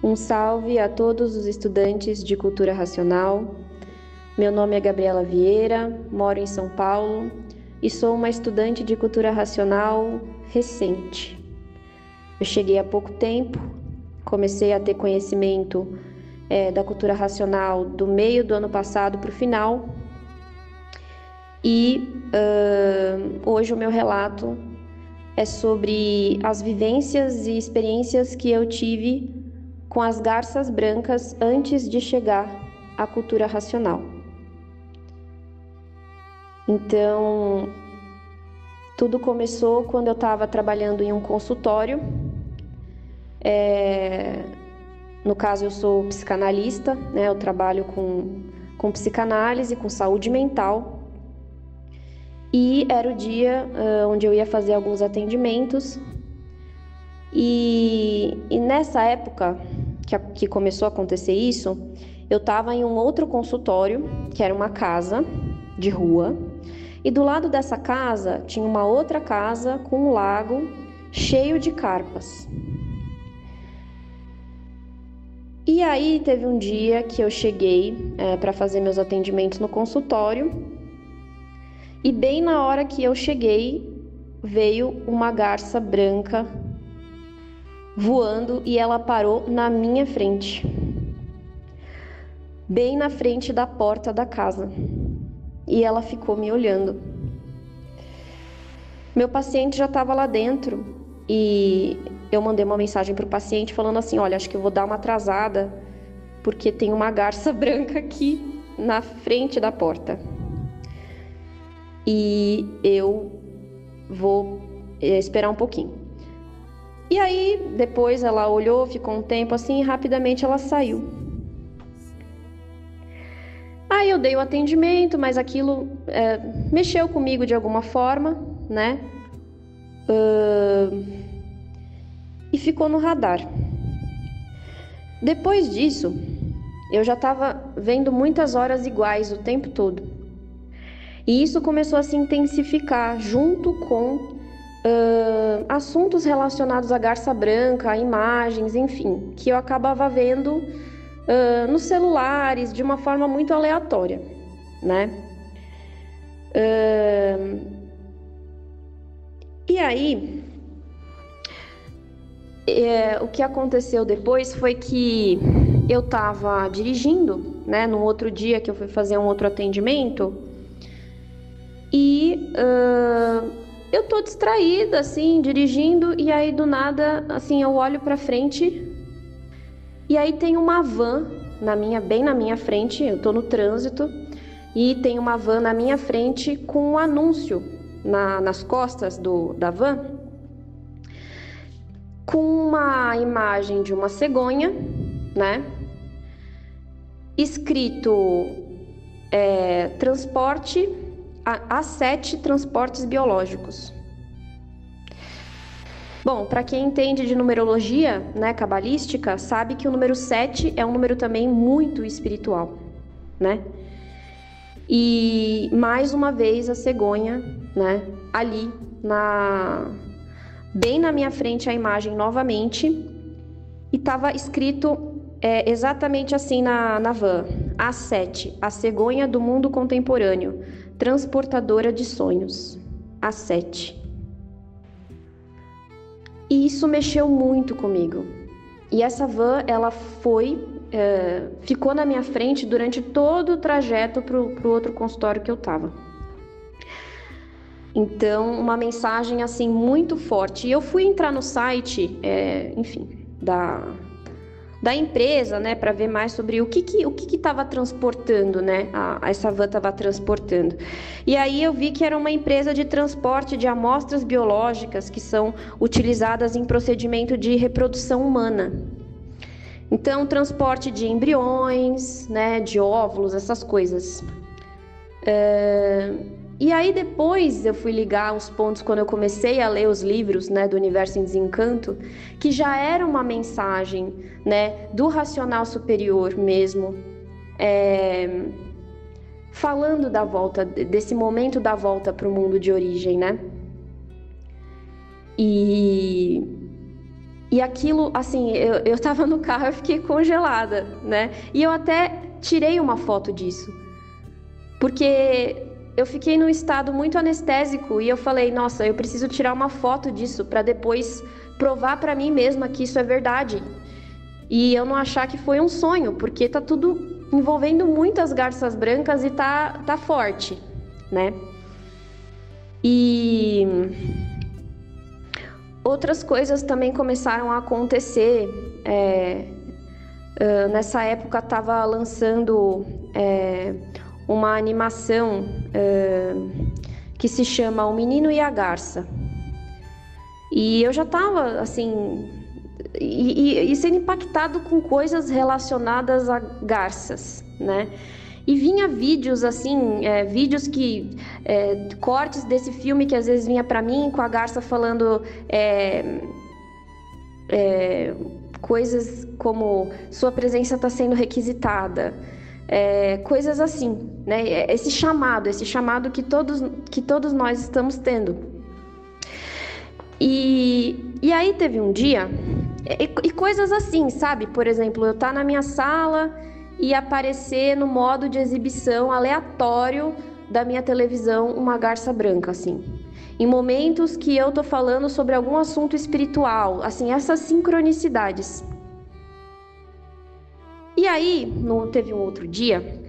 Um salve a todos os estudantes de Cultura Racional. Meu nome é Gabriela Vieira, moro em São Paulo e sou uma estudante de Cultura Racional recente. Eu cheguei há pouco tempo, comecei a ter conhecimento da Cultura Racional do meio do ano passado para o final e hoje o meu relato é sobre as vivências e experiências que eu tive com as garças brancas antes de chegar à cultura racional. Então, tudo começou quando eu estava trabalhando em um consultório. No caso, eu sou psicanalista, né? Eu trabalho com psicanálise, com saúde mental. E era o dia onde eu ia fazer alguns atendimentos. E nessa época que começou a acontecer isso, eu estava em um outro consultório, que era uma casa de rua, e do lado dessa casa tinha uma outra casa com um lago cheio de carpas. E aí teve um dia que eu cheguei para fazer meus atendimentos no consultório, e bem na hora que eu cheguei, veio uma garça branca voando e ela parou na minha frente, bem na frente da porta da casa, e ela ficou me olhando. Meu paciente já estava lá dentro e eu mandei uma mensagem para o paciente falando assim: olha, acho que eu vou dar uma atrasada porque tem uma garça branca aqui na frente da porta e eu vou esperar um pouquinho. E aí, depois ela olhou, ficou um tempo assim e rapidamente ela saiu. Aí eu dei o atendimento, mas aquilo mexeu comigo de alguma forma, né? E ficou no radar. Depois disso, eu já estava vendo muitas horas iguais o tempo todo. E isso começou a se intensificar junto com assuntos relacionados à garça branca, imagens, enfim, que eu acabava vendo nos celulares de uma forma muito aleatória, né? E aí, o que aconteceu depois foi que eu estava dirigindo, né, num outro dia que eu fui fazer um outro atendimento e eu tô distraída, assim, dirigindo, e aí do nada, assim, eu olho pra frente e aí tem uma van bem na minha frente, eu tô no trânsito, e tem uma van na minha frente com um anúncio nas costas da van, com uma imagem de uma cegonha, né? Escrito transporte A7 transportes biológicos. Bom, para quem entende de numerologia, né, cabalística, sabe que o número 7 é um número também muito espiritual, né? E mais uma vez a cegonha, né, ali bem na minha frente a imagem novamente, e estava escrito exatamente assim na van: A7, a cegonha do mundo contemporâneo, transportadora de sonhos. A7. E isso mexeu muito comigo. E essa van, ela ficou na minha frente durante todo o trajeto pro outro consultório que eu tava. Então, uma mensagem assim muito forte. E eu fui entrar no site, enfim, da empresa, né, para ver mais sobre o que estava transportando, né, essa van estava transportando. E aí eu vi que era uma empresa de transporte de amostras biológicas que são utilizadas em procedimento de reprodução humana. Então, transporte de embriões, né, de óvulos, essas coisas. E aí depois eu fui ligar os pontos quando eu comecei a ler os livros, né, do Universo em Desencanto, que já era uma mensagem, né, do racional superior mesmo, falando da volta, desse momento da volta para o mundo de origem, né? E E aquilo, assim, eu tava no carro, eu fiquei congelada, né? E eu até tirei uma foto disso, porque eu fiquei num estado muito anestésico e eu falei, nossa, eu preciso tirar uma foto disso para depois provar para mim mesma que isso é verdade. E eu não achar que foi um sonho, porque tá tudo envolvendo muitas garças brancas e tá forte, né? E outras coisas também começaram a acontecer. Nessa época estava lançando uma animação que se chama O Menino e a Garça. E eu já estava assim e sendo impactado com coisas relacionadas a garças, né? E vinha vídeos assim, vídeos que cortes desse filme que às vezes vinha para mim com a garça falando coisas como sua presença está sendo requisitada, coisas assim, né? Esse chamado que todos nós estamos tendo. E aí teve um dia, e coisas assim, sabe? Por exemplo, eu estar na minha sala e aparecer no modo de exibição aleatório da minha televisão uma garça branca, assim. Em momentos que eu tô falando sobre algum assunto espiritual, assim, essas sincronicidades. E aí, teve um outro dia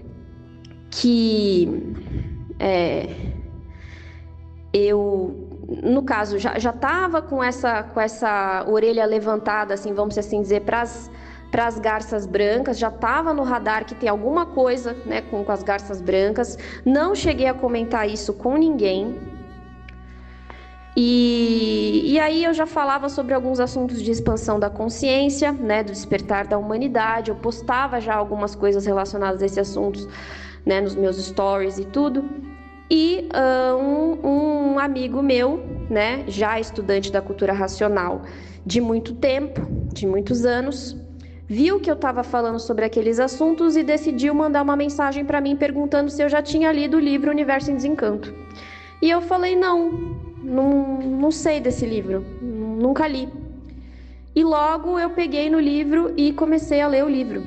que eu, no caso, já tava com essa orelha levantada, assim, vamos assim dizer, para as garças brancas, já estava no radar que tem alguma coisa, né, com as garças brancas. Não cheguei a comentar isso com ninguém. E aí eu já falava sobre alguns assuntos de expansão da consciência, né, do despertar da humanidade. Eu postava já algumas coisas relacionadas a esses assuntos, né, nos meus stories e tudo. E um amigo meu, né, já estudante da cultura racional de muito tempo, de muitos anos, viu que eu estava falando sobre aqueles assuntos e decidiu mandar uma mensagem para mim perguntando se eu já tinha lido o livro Universo em Desencanto. E eu falei, não sei desse livro, nunca li. E logo eu peguei no livro e comecei a ler o livro.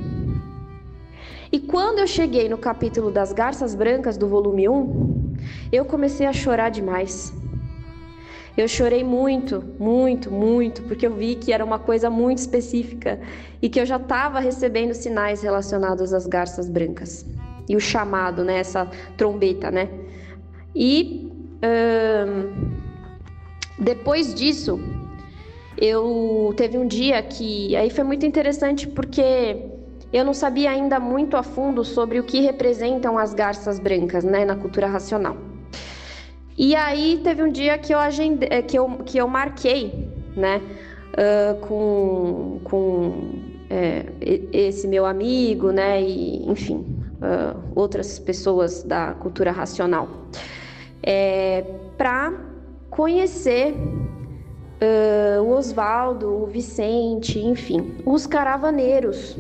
E quando eu cheguei no capítulo das garças brancas do volume 1, eu comecei a chorar demais. Eu chorei muito, muito, muito, porque eu vi que era uma coisa muito específica e que eu já estava recebendo sinais relacionados às garças brancas. E o chamado, né, essa trombeta, né? E depois disso, teve um dia que aí foi muito interessante porque eu não sabia ainda muito a fundo sobre o que representam as garças brancas, né, na cultura racional. E aí teve um dia que eu marquei, né, com esse meu amigo, né, e enfim, outras pessoas da cultura racional, para conhecer o Oswaldo, o Vicente, enfim, os caravaneiros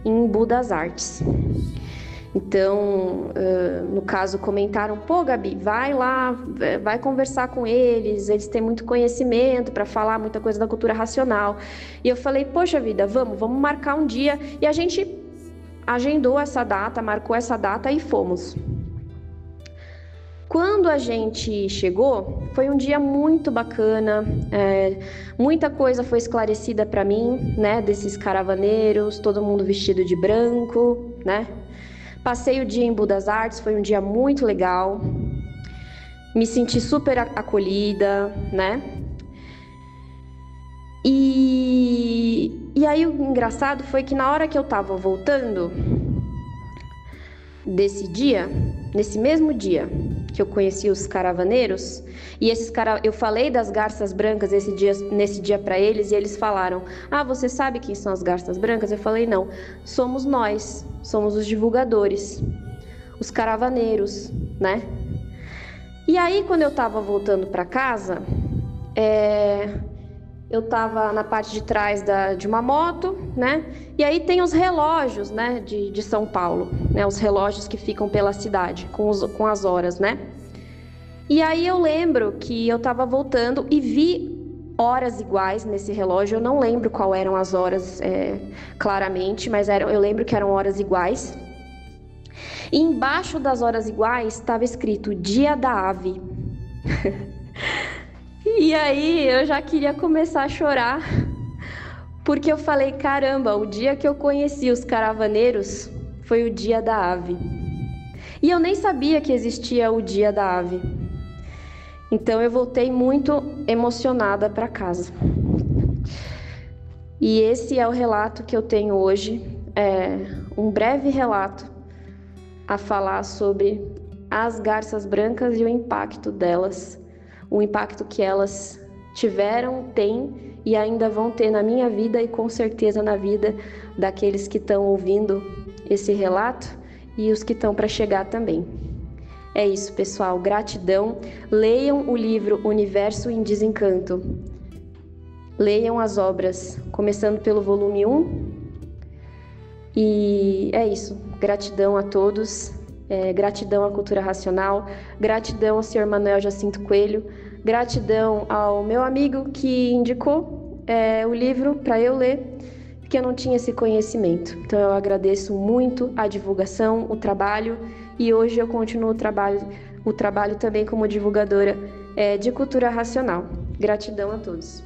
em Embu das Artes. Então, no caso, comentaram, pô, Gabi, vai lá, vai conversar com eles têm muito conhecimento para falar muita coisa da cultura racional. E eu falei, poxa vida, vamos marcar um dia. E a gente agendou essa data, marcou essa data e fomos. Quando a gente chegou, foi um dia muito bacana, muita coisa foi esclarecida para mim, né, desses caravaneiros, todo mundo vestido de branco, né? Passei o dia em Embu das Artes, foi um dia muito legal, me senti super acolhida, né? E aí o engraçado foi que na hora que eu tava voltando desse dia, nesse mesmo dia que eu conheci os caravaneiros, e eu falei das garças brancas nesse dia para eles, e eles falaram, você sabe quem são as garças brancas? Eu falei, não, somos nós, somos os divulgadores, os caravaneiros, né? E aí quando eu tava voltando para casa, eu tava na parte de trás de uma moto, né? E aí tem os relógios, né, de São Paulo, né? Os relógios que ficam pela cidade, com as horas, né? E aí eu lembro que eu tava voltando e vi horas iguais nesse relógio. Eu não lembro qual eram as horas claramente, mas eu lembro que eram horas iguais. E embaixo das horas iguais estava escrito Dia da Ave. E aí eu já queria começar a chorar, porque eu falei, caramba, o dia que eu conheci os caravaneiros foi o Dia da Ave. E eu nem sabia que existia o Dia da Ave. Então eu voltei muito emocionada para casa. E esse é o relato que eu tenho hoje, um breve relato a falar sobre as garças brancas e o impacto delas, o impacto que elas tiveram, têm e ainda vão ter na minha vida e com certeza na vida daqueles que estão ouvindo esse relato e os que estão para chegar também. É isso, pessoal. Gratidão. Leiam o livro Universo em Desencanto. Leiam as obras, começando pelo volume 1. E é isso. Gratidão a todos. Gratidão à Cultura Racional. Gratidão ao Sr. Manuel Jacinto Coelho. Gratidão ao meu amigo que indicou o livro para eu ler, porque eu não tinha esse conhecimento. Então eu agradeço muito a divulgação, o trabalho, e hoje eu continuo o trabalho também como divulgadora de cultura racional. Gratidão a todos.